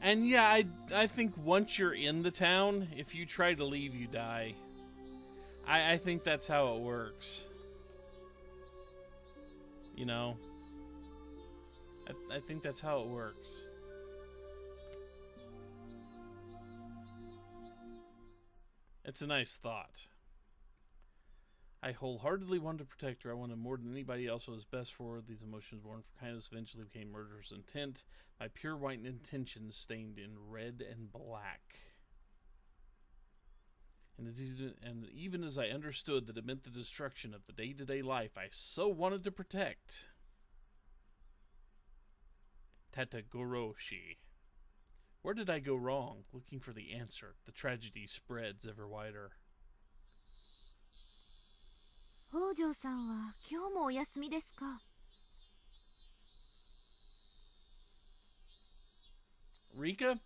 And yeah, I think once you're in the town, if you try to leave, you die. I think that's how it works. You know? I think that's how it works. It's a nice thought. I wholeheartedly wanted to protect her. I wanted more than anybody else what was best for her. These emotions born from kindness eventually became murderous intent. My pure white intentions stained in red and black. And even as I understood that it meant the destruction of the day-to-day life I so wanted to protect. Tatarigoroshi. Where did I go wrong? Looking for the answer. The tragedy spreads ever wider. 北条さんは今日もお休みですか? Rika?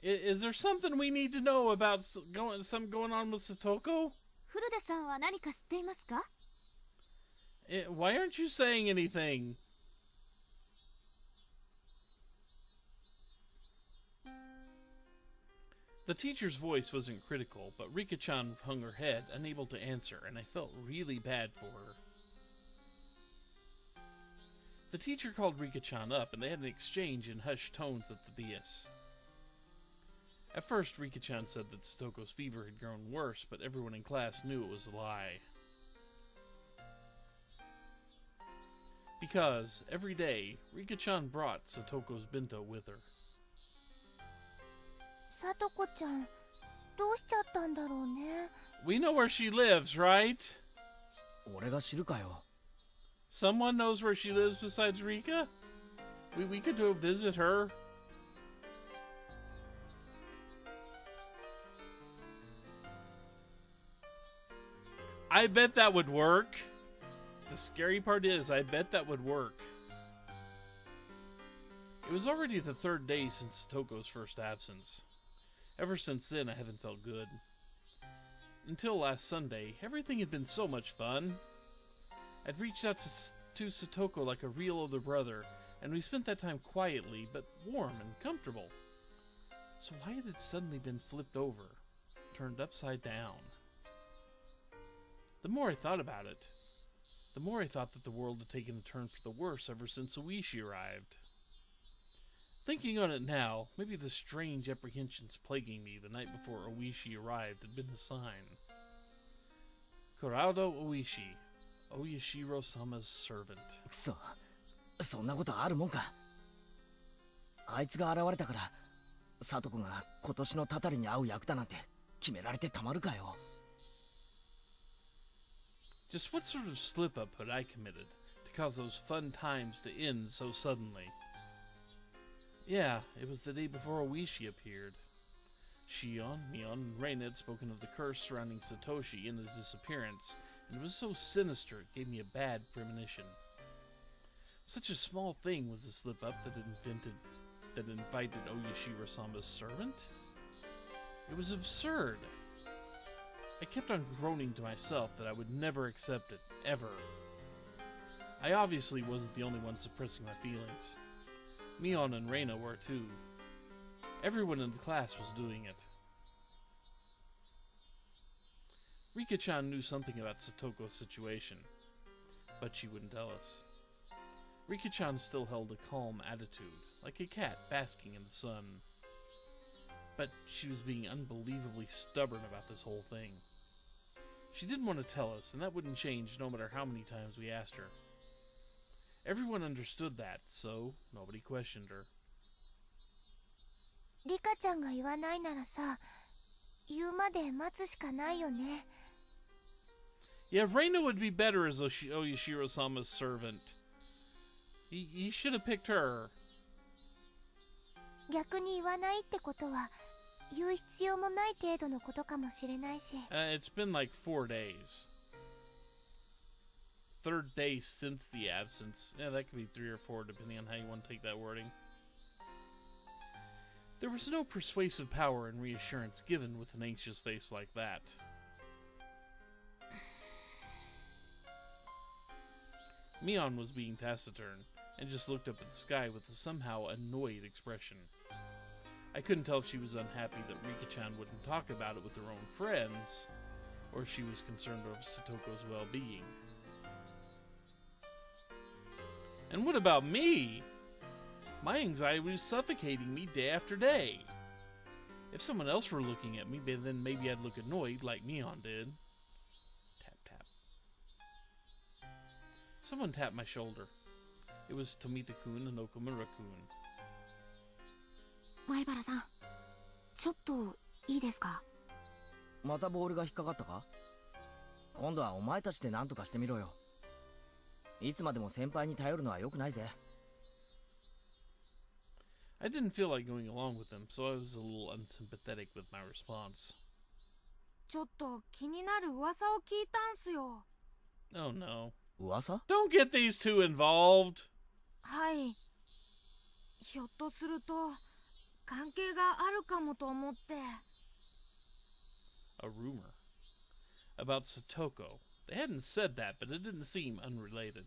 Is there something we need to know about something going on with Satoko? 古田さんは何か知っていますか? Why aren't you saying anything? The teacher's voice wasn't critical, but Rika-chan hung her head, unable to answer, and I felt really bad for her. The teacher called Rika-chan up, and they had an exchange in hushed tones at the dais. At first, Rika-chan said that Satoko's fever had grown worse, but everyone in class knew it was a lie. Because, every day, Rika-chan brought Satoko's bento with her. さとこちゃん、どうしちゃったんだろうね。We know where she lives, right? 俺が知るかよ。 Someone knows where she lives besides Rika? We could go visit her. I bet that would work. The scary part is, I bet that would work. It was already the third day since Satoko's first absence. Ever since then, I haven't felt good. Until last Sunday, everything had been so much fun. I'd reached out to Satoko like a real older brother, and we spent that time quietly, but warm and comfortable. So why had it suddenly been flipped over, turned upside down? The more I thought about it, the more I thought that the world had taken a turn for the worse ever since Oishi arrived. Thinking on it now, maybe the strange apprehensions plaguing me the night before Oishi arrived had been the sign. Kurado Oishi, Oyashiro-sama's servant. くそ、そんなことあるもんか。あいつが現れたから、サトコが今年のタタリに会う役だなんて決められてたまるかよ。Just what sort of slip-up had I committed to cause those fun times to end so suddenly? Yeah, it was the day before Oishi appeared. Shion, Mion, and Reina had spoken of the curse surrounding Satoshi and his disappearance, and it was so sinister it gave me a bad premonition. Such a small thing was the slip-up that invited Oyashiro-sama's servant? It was absurd. I kept on groaning to myself that I would never accept it, ever. I obviously wasn't the only one suppressing my feelings. Mion and Reina were too. Everyone in the class was doing it. Rika-chan knew something about Satoko's situation, but she wouldn't tell us. Rika-chan still held a calm attitude, like a cat basking in the sun. But she was being unbelievably stubborn about this whole thing. She didn't want to tell us, and that wouldn't change no matter how many times we asked her. Everyone understood that, so nobody questioned her. リカちゃんが言わないならさ、言うまで待つしかないよね。Yeah, Reina would be better as Oyashiro-sama's servant. He should have picked her. 逆に言わないってことは、言う必要もない程度のことかもしれないし。It's been like 4 days. Third day since the absence. Yeah, that could be 3 or 4, depending on how you want to take that wording. There was no persuasive power and reassurance given with an anxious face like that. Mion was being taciturn, and just looked up at the sky with a somehow annoyed expression. I couldn't tell if she was unhappy that Rika-chan wouldn't talk about it with her own friends, or if she was concerned over Satoko's well-being. And what about me? My anxiety was suffocating me day after day. If someone else were looking at me, then maybe I'd look annoyed like Neon did. Tap, tap. Someone tapped my shoulder. It was Tomita-kun and Okamura-kun. 前原さん、ちょっといいですか？またボールが引っかかったか？今度はお前たちで何とかしてみろよ。いつまでも先輩に頼るのは良くないぜ。I didn't feel like going along with them, so I was a little unsympathetic with my response. ちょっと気になる噂を聞いたんすよ。Oh no. 噂？ Don't get these two involved! はい。ひょっとすると関係があるかもと思って。A rumor. About Satoko. They hadn't said that, but it didn't seem unrelated.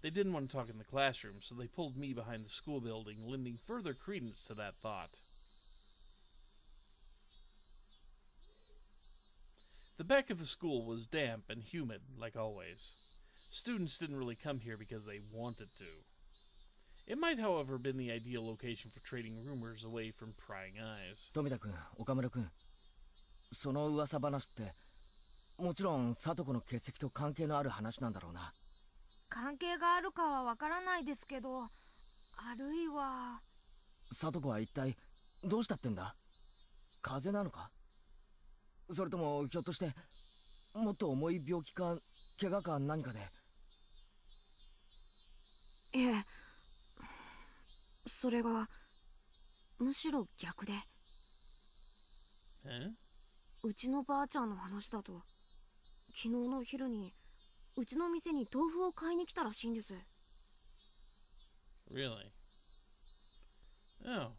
They didn't want to talk in the classroom, so they pulled me behind the school building, lending further credence to that thought. The back of the school was damp and humid, like always. Students didn't really come here because they wanted to. It might, however, been the ideal location for trading rumors away from prying eyes. 富田君、岡村君、その噂話ってもちろん聡子の欠席と関係のある話なんだろうな。関係があるかはわからないですけど、あるいは聡子は一体どうしたってんだ？風邪なのか？それともひょっとしてもっと重い病気か怪我か何かで？いえ、それがむしろ逆で。うちのばあちゃんの話だと、昨日の昼にうちの店に豆腐を買いに来たらしいんです。Really? Oh.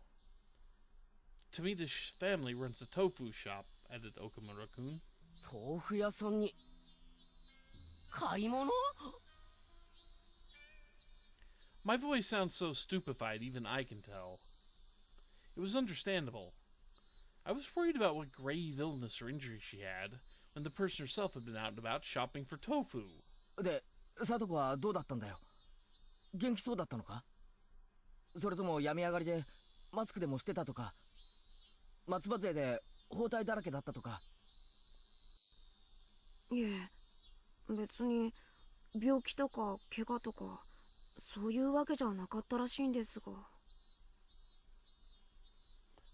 Tomita's family runs a tofu shop, added Okamura-kun. 豆腐屋さんに買い物My voice sounds so stupefied, even I can tell. It was understandable. I was worried about what grave illness or injury she had, when the person herself had been out and about shopping for tofu. で、聡子はどうだったんだよ？元気そうだったのか？それとも病み上がりでマスクでもしてたとか、松葉杖で包帯だらけだったとか？いえ、別に病気とか怪我とかそういうわけじゃなかったらしいんですが。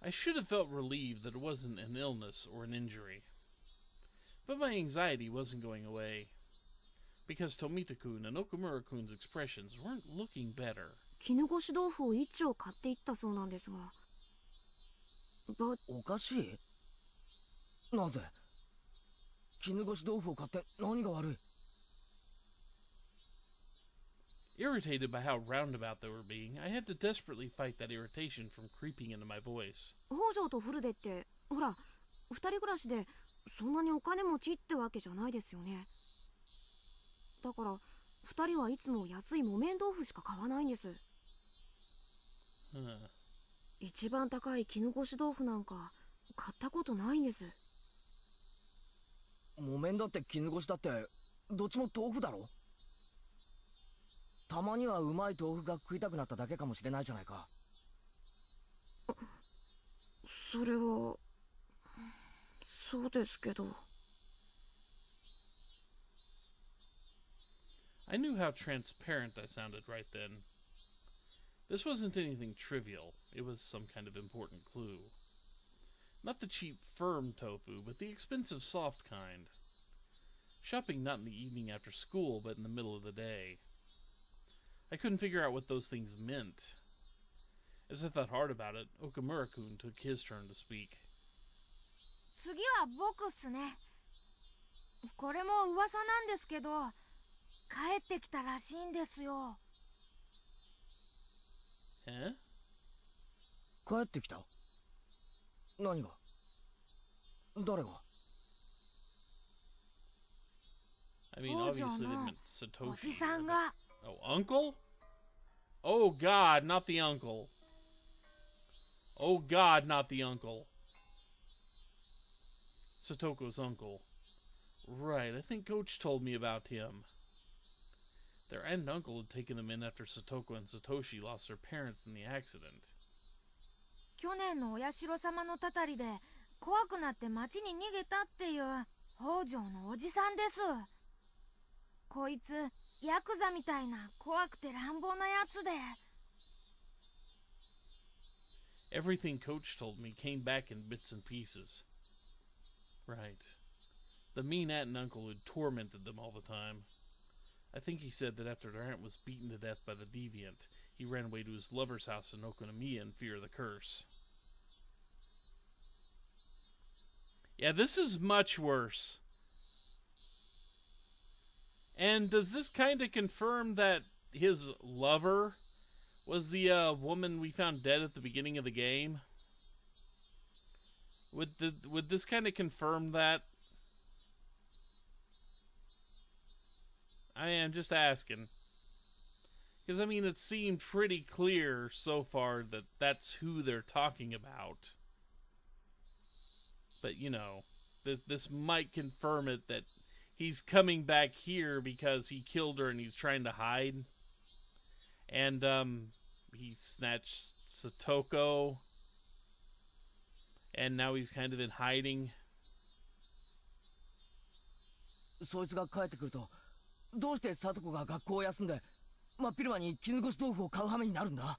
I should have felt relieved that it wasn't an illness or an injury. But my anxiety wasn't going away, because Tomita-kun and Okamura-kun's expressions weren't looking better. 絹ごし豆腐を一丁買っていったそうなんですが。おかしい？なぜ？絹ごし豆腐を買って何が悪い？ Irritated by how roundabout they were being, I had to desperately fight that irritation from creeping into my voice. 北条とフルデってほら二人暮らしでそんなにお金持ちってわけじゃないですよね。だから二人はいつも安い木綿豆腐しか買わないんです。一番高い絹ごし豆腐なんか買ったことないんです。木綿だって絹ごしだってどっちも豆腐だろ？たまにはうまい豆腐が食いたくなっただけかもしれないじゃないか。それはそうですけど。I knew how transparent I sounded right then. This wasn't anything trivial. It was some kind of important clue. Not the cheap, firm tofu, but the expensive, soft kind. Shopping not in the evening after school, but in the middle of the day. I couldn't figure out what those things meant. As I thought hard about it, Okamura-kun took his turn to speak. 次は僕っすね。これも噂なんですけど、帰ってきたらしいんですよ。帰ってきた？何が？誰が？ I mean, obviously they meant Satoshi. おじさんが。Oh, uncle? Oh, God, not the uncle. Oh God, not the uncle. Satoko's uncle. Right, I think Coach told me about him. Their aunt and uncle had taken them in after Satoko and Satoshi lost their parents in the accident. 去年のお社様のたたりで怖くなって町に逃げたっていう北条のおじさんです。こいつヤクザみたいな怖くて乱暴なやつで。Everything Coach told me came back in bits and pieces. Right. The mean aunt and uncle who tormented them all the time. I think he said that after their aunt was beaten to death by the deviant, he ran away to his lover's house in Okonomiya in fear of the curse. Yeah, this is much worse. And does this kind of confirm that his lover was the woman we found dead at the beginning of the game? Would this kind of confirm that? I am just asking. Because, I mean, it seemed pretty clear so far that that's who they're talking about. But, you know, this might confirm it that he's coming back here because he killed her and he's trying to hide. And, he snatched Satoko. And now he's kind of in hiding. そいつが帰ってくると、どうしてサトコが学校を休んで真っ昼間に絹ごし豆腐を買う羽目になるんだ?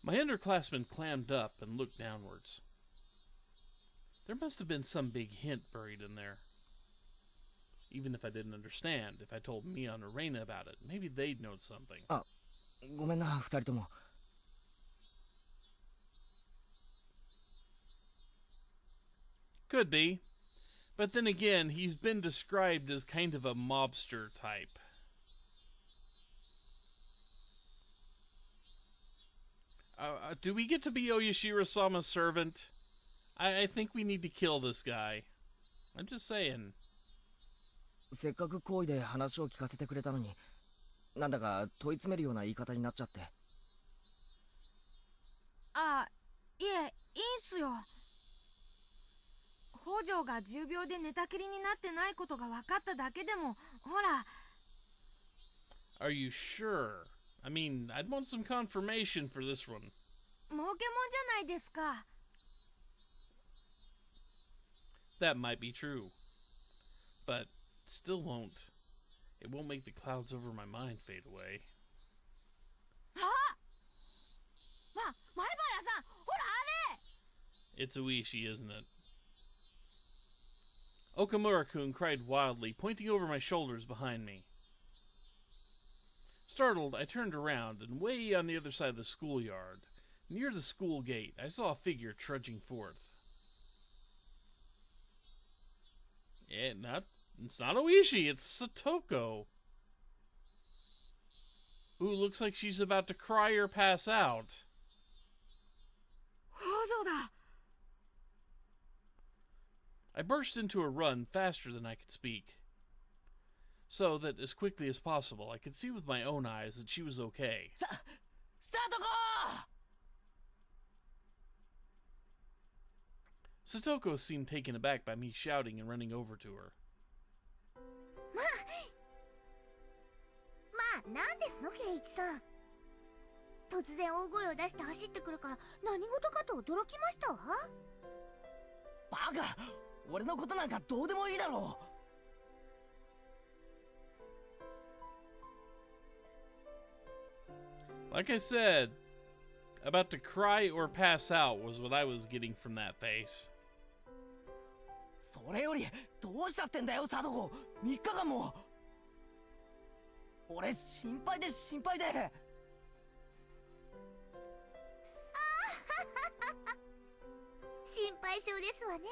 My underclassmen clammed up and looked downwards. There must have been some big hint buried in there. Even if I didn't understand, if I told Mia and Reina about it, maybe they'd know something. あ、ごめんな、二人とも。Could be. But then again, he's been described as kind of a mobster type. Do we get to be Oyashiro-sama's servant? I think we need to kill this guy. I'm just saying. せっかく好意で話を聞かせてくれたのに、なんだか問い詰めるような言い方になっちゃって。あ、いえ、いいんすよ。北条が重病で寝たきりになってないことが分かっただけでも、ほら。Are you sure? I mean, I'd want some confirmation for this one. 儲けもんじゃないですか。That might be true. But still won't. It won't make the clouds over my mind fade away. あ！前原さん、ほらあれ！ It's Uishi, isn't it? Okamura-kun cried wildly, pointing over my shoulders behind me. Startled, I turned around, and way on the other side of the schoolyard, near the school gate, I saw a figure trudging forth. It's not Uishi, it's Satoko. Ooh, looks like she's about to cry or pass out. 北条だ！ I burst into a run faster than I could speak, so that as quickly as possible I could see with my own eyes that she was okay. Satoko seemed taken aback by me shouting and running over to her. なんですの圭一さん。突然大声を出して走ってくるから何事かと驚きましたわ。バカ！俺のことなんかどうでもいいだろう。Like I said, about to cry or pass out was what I was getting from that face. それよりどうしたってんだよ、サトコ。3日間も。俺心配で心配で。心配性ですわね。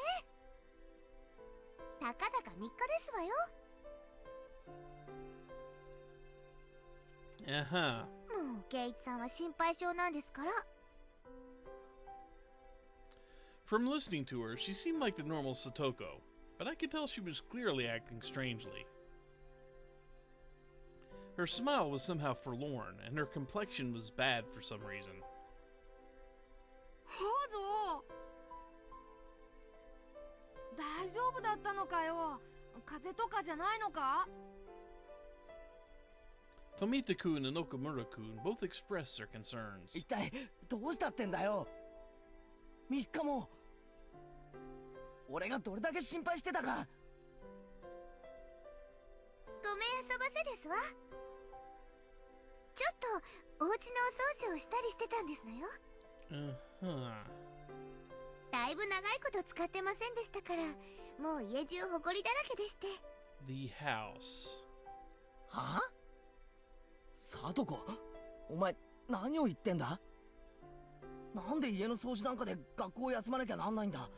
たかだか3日ですわよ。もう圭一さんは心配性なんですから。From listening to her, she seemed like the normal Satoko, but I could tell she was clearly acting strangely. Her smile was somehow forlorn, and her complexion was bad for some reason. 北条。大丈夫だったのかよ。風邪とかじゃないのか？ Tomita-kun and Okamura-kun both expressed their concerns. 一体どうしたってんだよ。3日も。俺がどれだけ心配してたか。ごめんあそばせですわ。ちょっとお家のお掃除をしたりしてたんですのよ。Uh-huh. だいぶ長いこと使ってませんでしたから、もう家中ホコリだらけでして。 The house. はあ？サトコ、お前何を言ってんだ？なんで家の掃除なんかで学校を休まなきゃなんないんだ？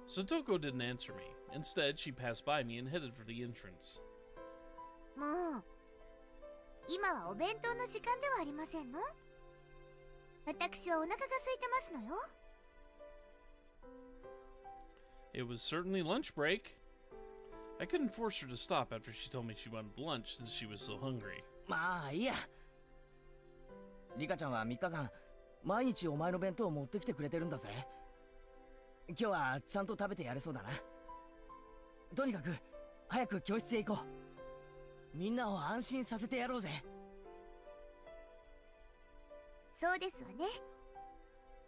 Satoko didn't answer me. Instead, she passed by me and headed for the entrance. もう今はお弁当の時間ではありませんの？私はお腹が空いてますのよ。 It was certainly lunch break. I couldn't force her to stop after she told me she wanted lunch since she was so hungry. まあいいや。リカちゃんは3日間毎日お前の弁当を持ってきてくれてるんだぜ。今日はちゃんと食べてやれそうだな。とにかく早く教室へ行こう。みんなを安心させてやろうぜ。そうですわね。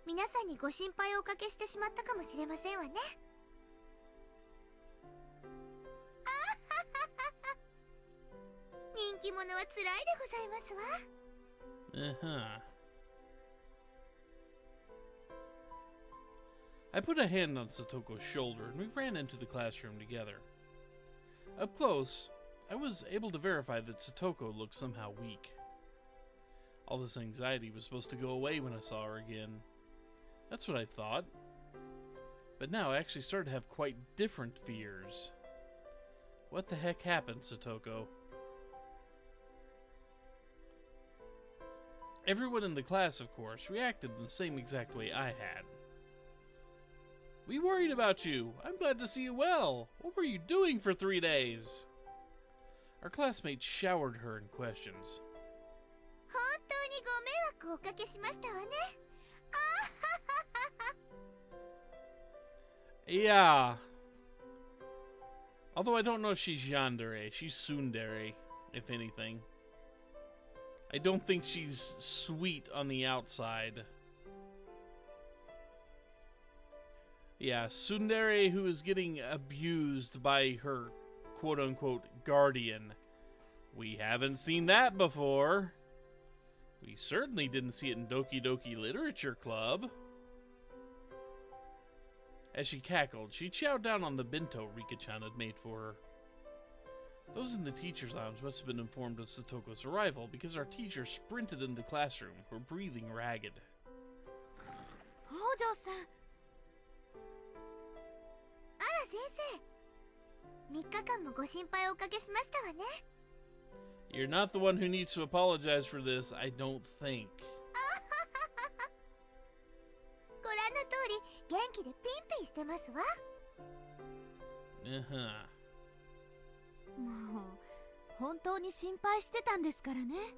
皆さんにご心配をおかけしてしまったかもしれませんわね。人気者は辛いでございますわ。 Uh-huh. I put a hand on Satoko's shoulder and we ran into the classroom together. Up close, I was able to verify that Satoko looked somehow weak. All this anxiety was supposed to go away when I saw her again. That's what I thought. But now I actually started to have quite different fears. What the heck happened, Satoko? Everyone in the class, of course, reacted in the same exact way I had. We worried about you. I'm glad to see you well. What were you doing for 3 days? Our classmates showered her in questions. 本当にご迷惑をおかけしましたわね。Yeah. Although I don't know if she's yandere. She's tsundere, if anything. I don't think she's sweet on the outside. Yeah, tsundere who is getting abused by her quote-unquote guardian. We haven't seen that before. We certainly didn't see it in Doki Doki Literature Club. As she cackled, she chowed down on the bento Rika-chan had made for her. Those in the teacher's lounge must have been informed of Satoko's arrival because our teacher sprinted into the classroom, her breathing ragged. 北条さん。あら先生、3日間もご心配をおかけしましたわね。You're not the one who needs to apologize for this, I don't think. ご覧の通り元気でピンピンしてますわ。Uh-huh. もう本当に心配してたんですからね。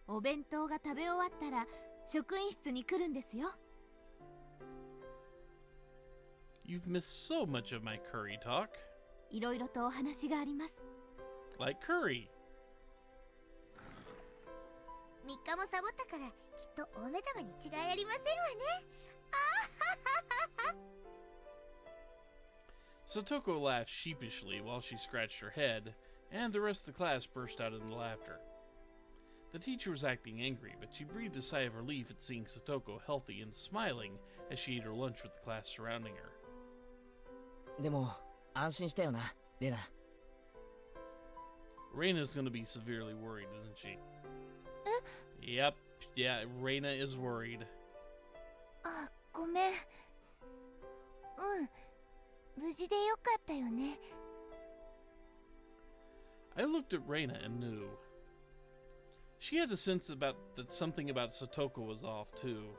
お弁当が食べ終わったら職員室に来るんですよ。You've missed so much of my curry talk. いろいろとお話があります。Like curry. 3日もサボったからきっと大目玉に違いありませんわね。Satoko laughed sheepishly while she scratched her head, and the rest of the class burst out into laughter. The teacher was acting angry, but she breathed a sigh of relief at seeing Satoko healthy and smiling as she ate her lunch with the class surrounding her. でも安心したよな、レナ。Reina's gonna be severely worried, isn't she? Yep, yeah, Reina is worried. あ、ごめん。無事でよかったよね。I looked at Reina and knew. She had a sense that something about Satoko was off, too.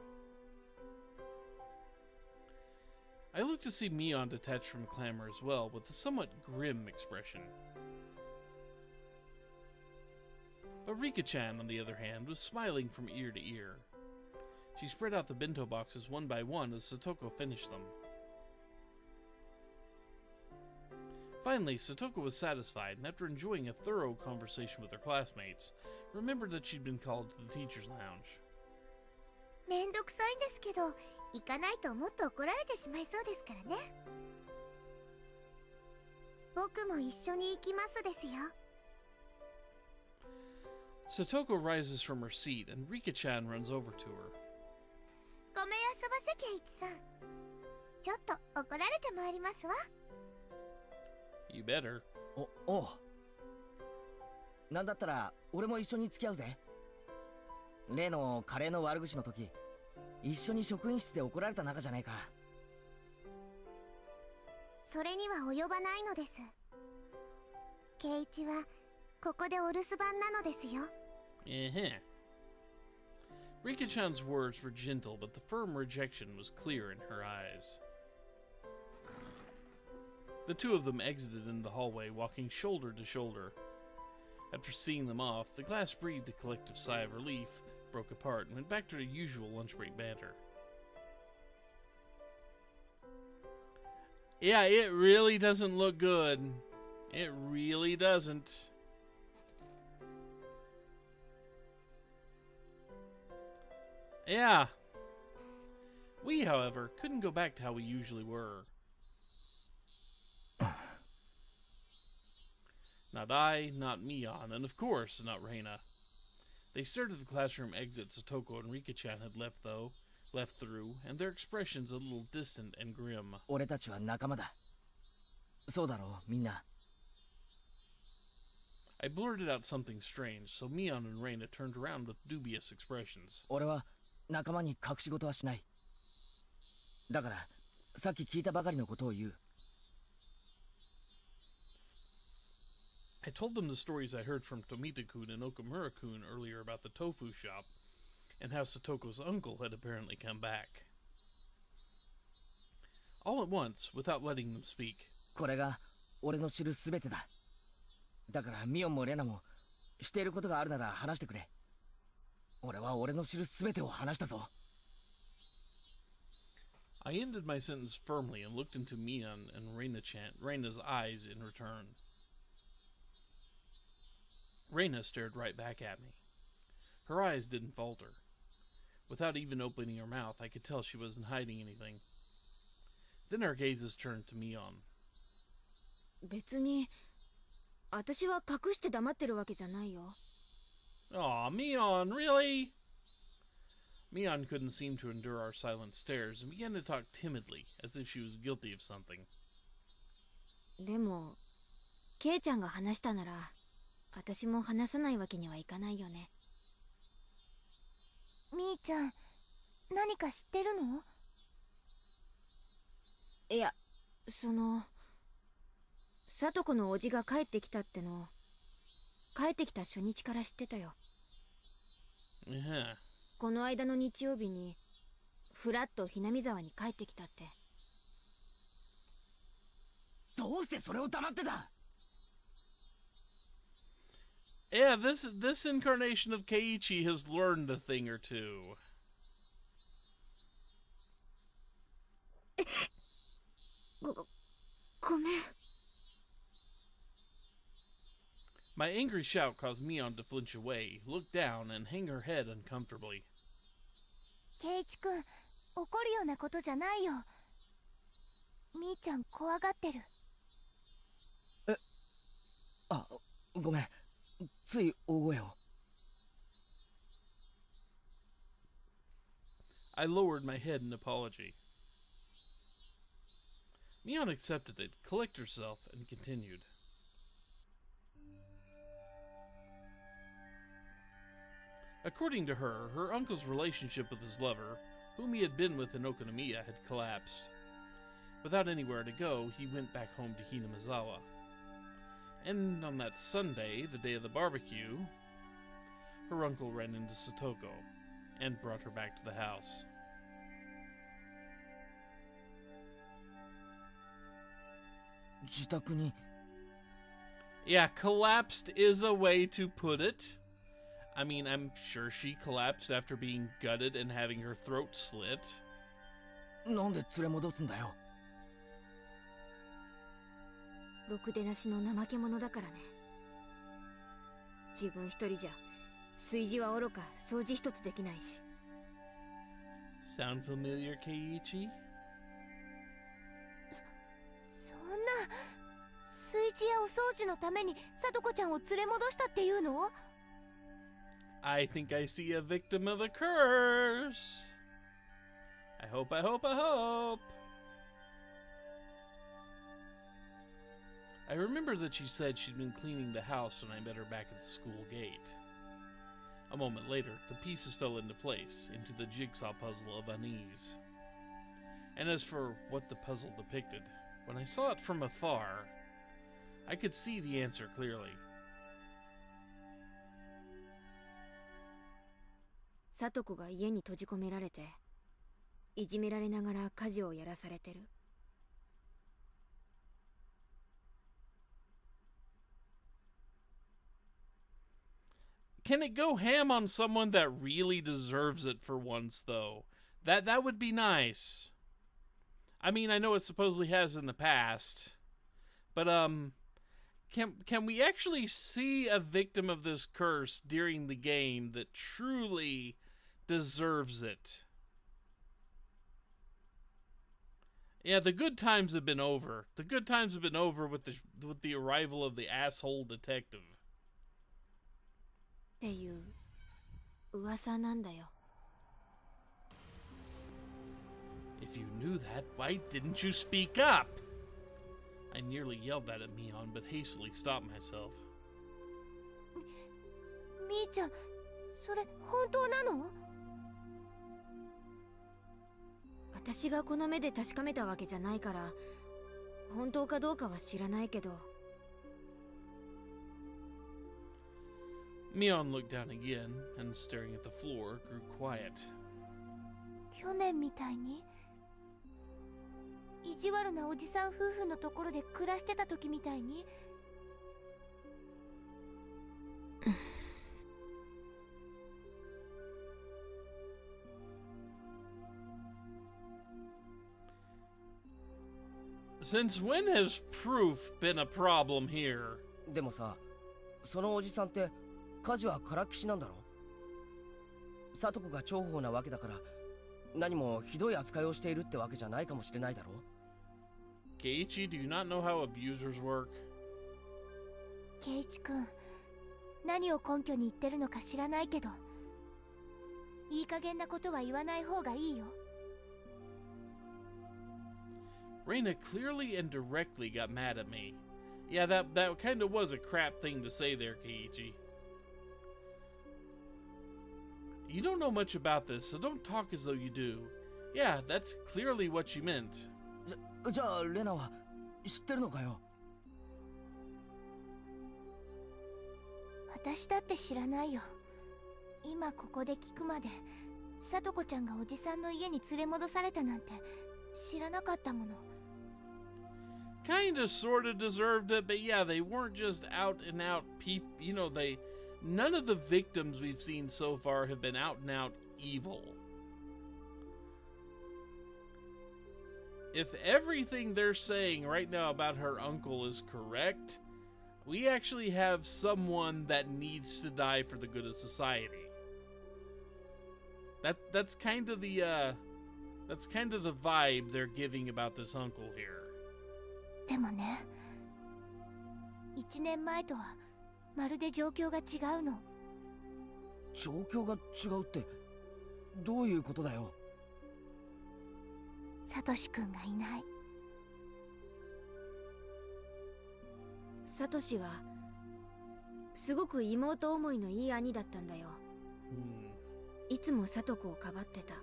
I looked to see Mion detached from clamor as well, with a somewhat grim expression. But Rika-chan, on the other hand, was smiling from ear to ear. She spread out the bento boxes one by one as Satoko finished them. Finally, Satoko was satisfied, and after enjoying a thorough conversation with her classmates, remembered that she'd been called to the teacher's lounge. めんどくさいんですけど、行かないともっと怒られてしまいそうですからね。僕も一緒に行きますですよ。Satoko rises from her seat, and Rika-chan runs over to her. ごめん遊ばせケイチさん。ちょっと怒られてまいりますわ。You better. おう。なんだったら俺も一緒に付き合うぜ。例のカレーの悪口の時、一緒に職員室で怒られた仲じゃねえか。それには及ばないのです。ケイチはここでお留守番なのですよ。Rika-chan's words were gentle, but the firm rejection was clear in her eyes. The two of them exited into the hallway, walking shoulder to shoulder. After seeing them off, the class breathed a collective sigh of relief, broke apart, and went back to their usual lunch break banter. Yeah, it really doesn't look good. It really doesn't. Yeah. We, however, couldn't go back to how we usually were. Not I, not Mion, and of course not Reina. They stared at the classroom exit Satoko and Rika-chan had left through, and their expressions a little distant and grim. 俺たちは仲間だ。そうだろう、みんな。I blurted out something strange, so Mion and Reina turned around with dubious expressions. 俺は仲間に隠し事はしない。だから、さっき聞いたばかりのことを言う。I told them the stories I heard from Tomita-kun and Okamura-kun earlier about the tofu shop, and how Satoko's uncle had apparently come back. All at once, without letting them speak. これが俺の知るすべてだ。だからミオンもレナもしていることがあるなら話してくれ。俺は俺の知るすべてを話したぞ。I ended my sentence firmly and looked into Mion and Reina's eyes in return. Reina stared right back at me. Her eyes didn't falter. Without even opening her mouth, I could tell she wasn't hiding anything. Then our gazes turned to Mion. 別に私は隠して黙ってるわけじゃないよ。Aw, Mion, really? Mion couldn't seem to endure our silent stares and began to talk timidly, as if she was guilty of something. でもケイちゃんが話したなら私も話さないわけにはいかないよね。みーちゃん、何か知ってるの？いや、聡子のおじが帰ってきたっての帰ってきた初日から知ってたよ。この間の日曜日にふらっとひなみ沢に帰ってきたって。どうしてそれを黙ってた？Yeah, this incarnation of Keiichi has learned a thing or two. ごめん。My angry shout caused Mion to flinch away, look down, and hang her head uncomfortably. ケイチ君、怒るようなことじゃないよ。みーちゃん怖がってる。あ、ごめん。つい大声を。I lowered my head in apology. Mion accepted it, collected herself, and continued. According to her, her uncle's relationship with his lover, whom he had been with in Okonomiya, had collapsed. Without anywhere to go, he went back home to Hinamizawa. And on that Sunday, the day of the barbecue, her uncle ran into Satoko and brought her back to the house. 自宅に。 Yeah, collapsed is a way to put it. I mean, I'm sure she collapsed after being gutted and having her throat slit. なんで連れ戻すんだよ。ろくでなしの怠け者だからね。自分一人じゃ炊事はおろか掃除一つできないし。 Sound familiar, Keiichi? そんな炊事やお掃除のためにさとこちゃんを連れ戻したっていうの？ I think I see a victim of a curse. I hope. I remember that she said she'd been cleaning the house when I met her back at the school gate. A moment later, the pieces fell into place, into the jigsaw puzzle of unease. And as for what the puzzle depicted, when I saw it from afar, I could see the answer clearly. サトコが家に閉じ込められて、いじめられながら家事をやらされてる。Can it go ham on someone that really deserves it for once, though? That would be nice. I mean, I know it supposedly has in the past, but can we actually see a victim of this curse during the game that truly deserves it? Yeah, the good times have been over. The good times have been over with the arrival of the asshole detective. っていう噂なんだよ。 If you knew that, why didn't you speak up? I nearly yelled that at Mion, but hastily stopped myself. みーちゃん、それ本当なの？私がこの目で確かめたわけじゃないから本当かどうかは知らないけど。 Mion looked down again, and staring at the floor, grew quiet. 去年みたいに意地悪なおじさん夫婦のところで暮らしてた時みたいに。Since when has proof been a problem here? でもさ、そのおじさんって家事はからっきしなんだろ？サトコが重宝なわけだから何もひどい扱いをしているってわけじゃないかもしれないだろ？ Keiichi, do you not know how abusers work? ケイチ君、何を根拠に言ってるのか知らないけど、いい加減なことは言わない方がいいよ。Reina clearly and directly got mad at me. Yeah, that kind of was a crap thing to say there, Keiichi. You don't know much about this, so don't talk as though you do. Yeah, that's clearly what she meant. じゃあレナは知ってるのかよ？私だって知らないよ。今ここで聞くまで、さとこちゃんがおじさんの家に連れ戻されたなんて知らなかったもの。Kinda sorta deserved it, but yeah, they weren't just out and out people. You know, none of the victims we've seen so far have been out and out evil. If everything they're saying right now about her uncle is correct, we actually have someone that needs to die for the good of society. That's kind of the vibe they're giving about this uncle here. でもね、1年前とはまるで状況が違うの。状況が違うってどういうことだよ？サトシ君がいない。サトシはすごく妹思いのいい兄だったんだよ。いつもサトコをかばってた。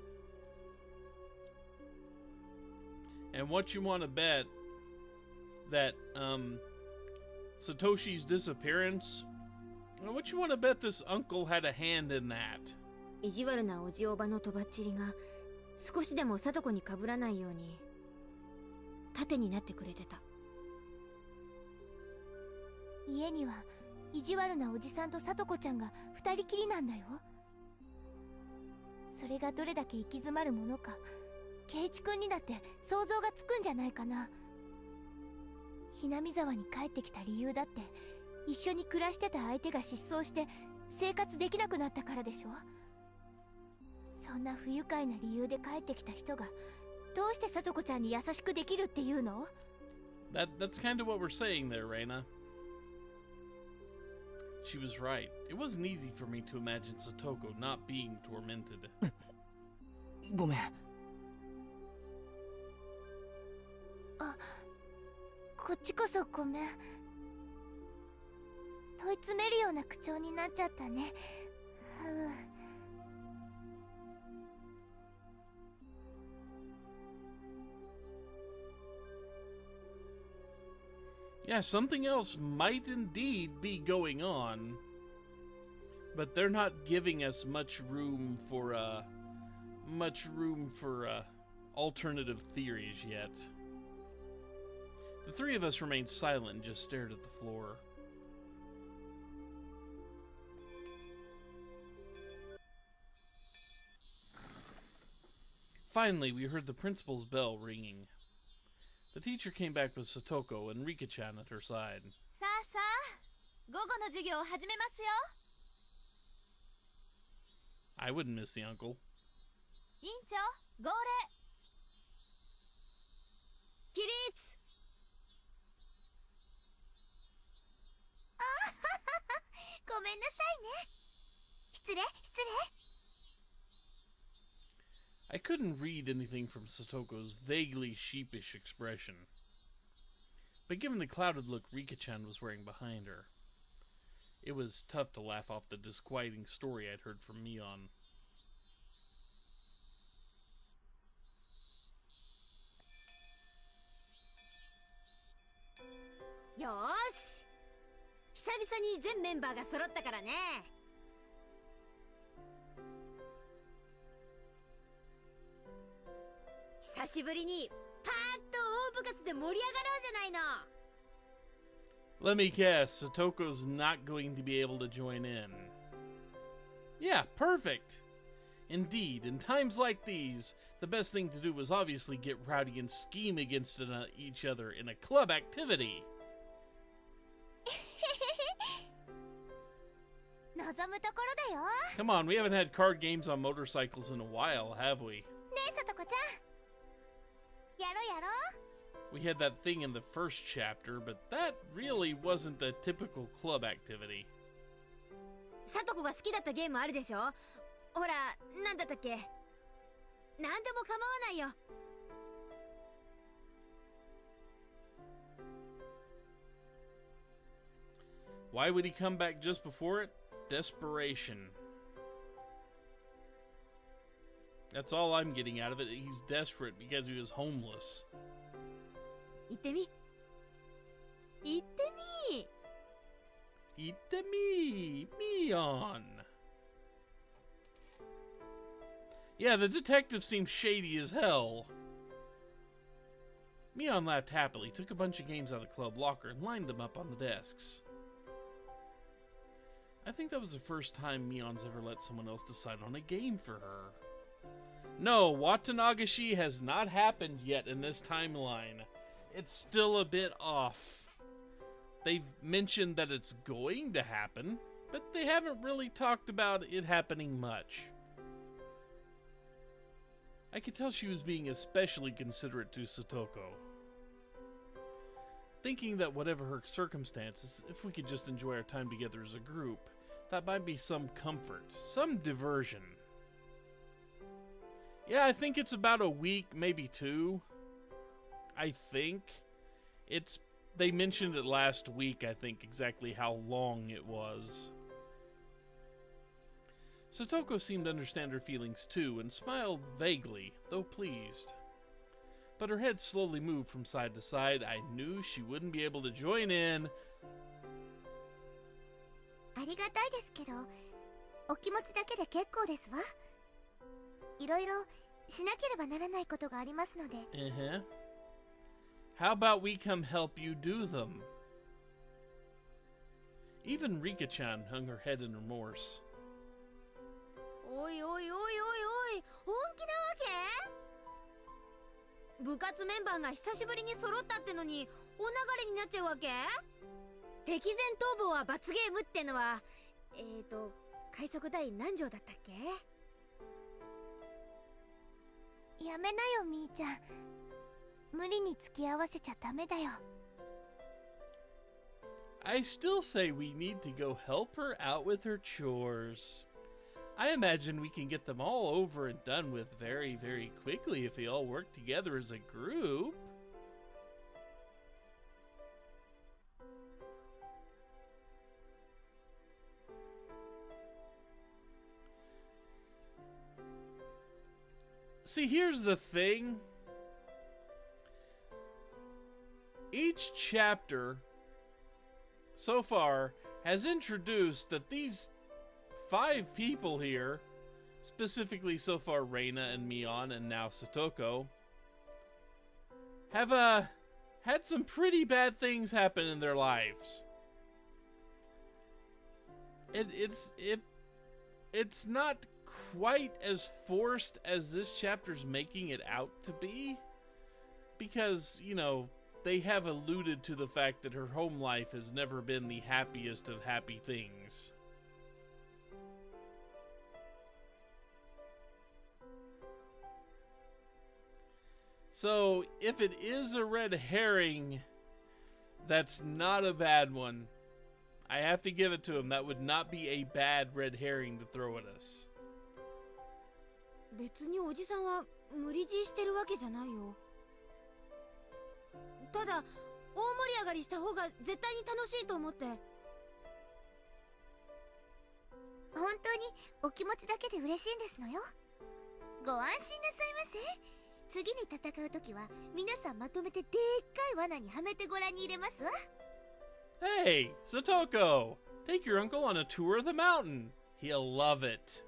And what you want to bet that Satoshi's disappearance? What you want to bet this uncle had a hand in that? 意地悪なおじおばのとばっちりが少しでもサトコにかぶらないように盾になってくれてた。家には意地悪なおじさんとさとこちゃんが二人きりなんだよ。それがどれだけ行き詰まるものか、圭一君にだって想像がつくんじゃないかな。ひなみ沢に帰ってきた理由だって、一緒に暮らしてた相手が失踪して生活できなくなったからでしょ。そんな不愉快な理由で帰ってきた人がどうしてさとこちゃんに優しくできるっていうの？ That's kind of what we're saying there, Reina. She was right. It wasn't easy for me to imagine Satoko not being tormented. ごめん。あ、こっちこそごめん。問い詰めるような口調になっちゃったね。Yeah, something else might indeed be going on, but they're not giving us much room for alternative theories yet. The three of us remained silent and just stared at the floor. Finally, we heard the principal's bell ringing. The teacher came back with Satoko and Rika-chan at her side. さあさあ、午後の授業を始めますよ。I wouldn't miss the uncle. 委員長、号令。起立。あははは、ごめんなさいね。失礼、失礼。I couldn't read anything from Satoko's vaguely sheepish expression. But given the clouded look Rika-chan was wearing behind her, it was tough to laugh off the disquieting story I'd heard from Mion. Yosh! 久々に全メンバーが揃ったからね。久しぶりにパーッと大部活で盛り上がろうじゃないの。 Let me guess, Satoko's not going to be able to join in. Yeah, perfect! Indeed, in times like these, the best thing to do was obviously get rowdy and scheme against each other in a club activity. 望むところだよ。 Come on, we haven't had card games on motorcycles in a while, have we? ねえ、さとこちゃん。やろうやろう。 We had that thing in the first chapter, but that really wasn't the typical club activity. さとこが好きだったゲームあるでしょ。ほら、なんだったっけ。なんでも構わないよ。 Why would he come back just before it? Desperation. That's all I'm getting out of it. He's desperate because he was homeless. 行ってみ。行ってみ。 Ite me, Mion. Yeah, the detective seemed shady as hell. Mion laughed happily, took a bunch of games out of the club locker, and lined them up on the desks. I think that was the first time Mion's ever let someone else decide on a game for her. No, Watanagashi has not happened yet in this timeline. It's still a bit off. They've mentioned that it's going to happen, but they haven't really talked about it happening much. I could tell she was being especially considerate to Satoko. Thinking that whatever her circumstances, if we could just enjoy our time together as a group, that might be some comfort, some diversion. Yeah, I think it's about a week, maybe 2. I think. They mentioned it last week, I think, exactly how long it was. Satoko seemed to understand her feelings too, and smiled vaguely, though pleased. But her head slowly moved from side to side. I knew she wouldn't be able to join in. ありがたいですけど、お気持ちだけで結構ですわ。いろいろしなければならないことがありますので。How about we come help you do them? Even Rika-chan hung her head in remorse. おいおいおいおいおい、本気なわけ？部活メンバーが久しぶりに揃ったってのにお流れになっちゃうわけ？敵前逃亡は罰ゲームってのは快速第何条だったっけ？やめなよみーちゃん。無理に付き合わせちゃダメだよ。I still say we need to go help her out with her chores. I imagine we can get them all over and done with very, very quickly if we all work together as a group. See, here's the thing. Each chapter so far has introduced that these 5 people here, specifically so far Reina and Mion and now Satoko, have had some pretty bad things happen in their lives. It's not quite as forced as this chapter's making it out to be, because, you know, they have alluded to the fact that her home life has never been the happiest of happy things. So, if it is a red herring, that's not a bad one. I have to give it to him. That would not be a bad red herring to throw at us. 別におじさんは無理強いしてるわけじゃないよ。ただ大盛り上がりした方が絶対に楽しいと思って。本当にお気持ちだけで嬉しいんですのよ。ご安心なさいませ。次に戦うときは皆さんまとめてでっかい罠にはめてご覧に入れますわ。Hey, Satoko! Take your uncle on a tour of the mountain. He'll love it.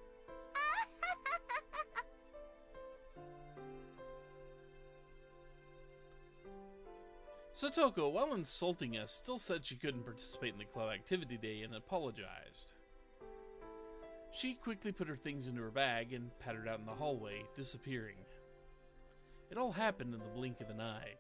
Satoko, while insulting us, still said she couldn't participate in the club activity day and apologized. She quickly put her things into her bag and pattered out in the hallway, disappearing. It all happened in the blink of an eye.